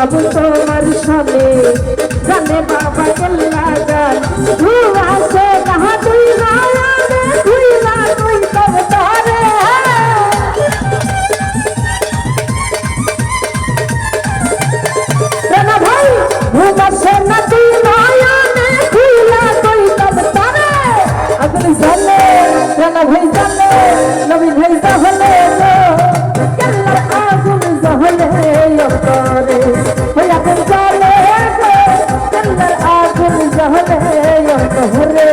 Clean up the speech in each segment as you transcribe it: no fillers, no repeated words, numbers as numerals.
যাব তোমার সামনে জানে বাবা কেল্লা গান আছে কাহা তুই নয়নে তুই না তুই তব তারে রানা ভাই ঘুমাছে না তুই নয়নে তুই না তুই তব তারে আগুন জ্বলে রানা ভাই জ্বলে নবী ভাই জ্বলে কেল্লার আগুন জ্বলে অন্তরে ওই আগুন জ্বলে কেল্লার আগুন জ্বলে অন্তরে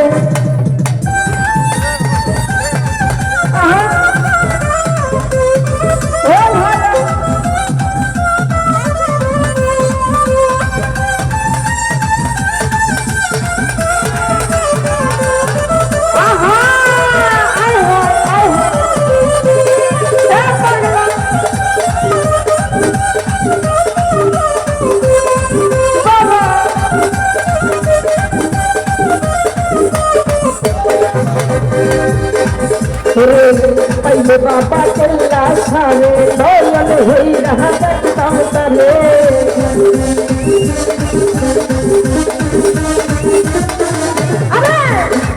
पहले बाबा चल्ला सारे दौलत हुई रहा सकता तले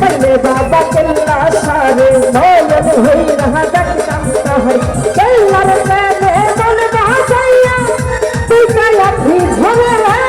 पहले बाबा चल्ला सारे दौलत हुई रहा सकता है चल्ला रे बोल रहा सैया तू क्या भी झोले रे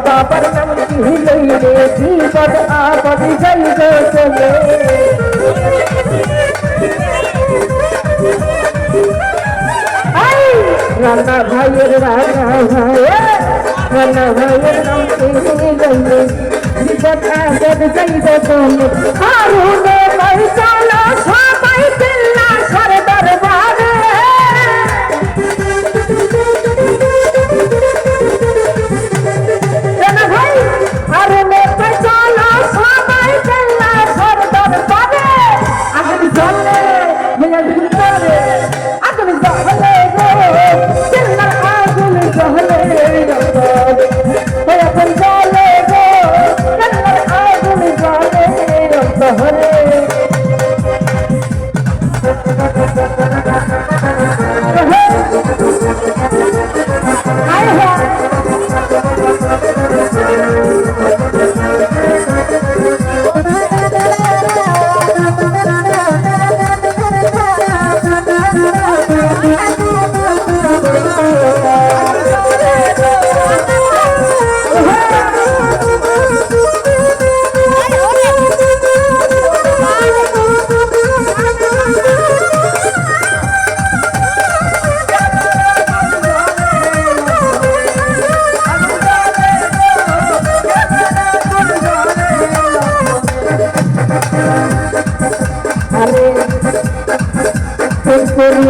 बाबर नम की लई रे जी पद आपद जल गो चले राना भाई राना भाई नम की लई रे जी पद आपद जल गो चले हारून मर चला सबाई दिल्ला सर दरबार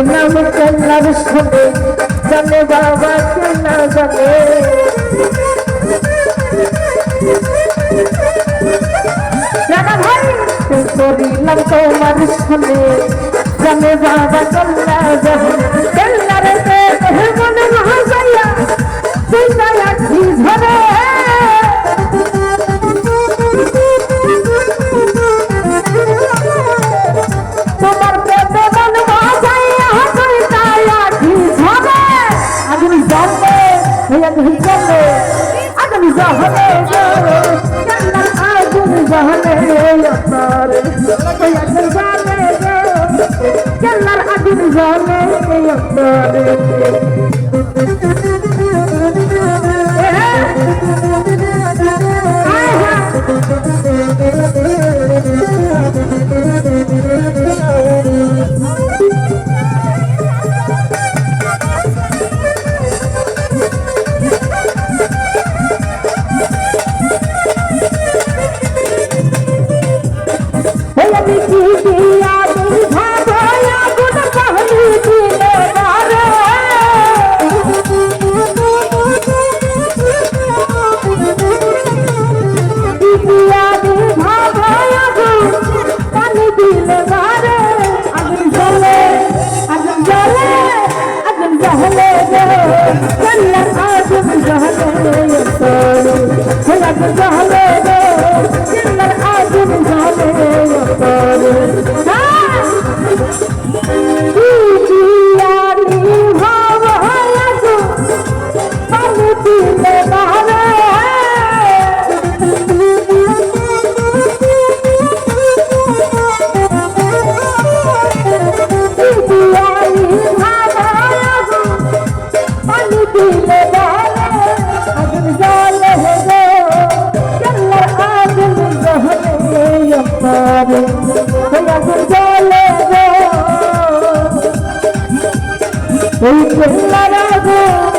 नाम चलना सुने जाने बाबा चलना जाने भाई नाम तो मर सुने जाने बाबा चलना जाने चलना रे मन महा जाया तू जाया की झरे Jangan aduh jangan ওই কেল্লার আগুন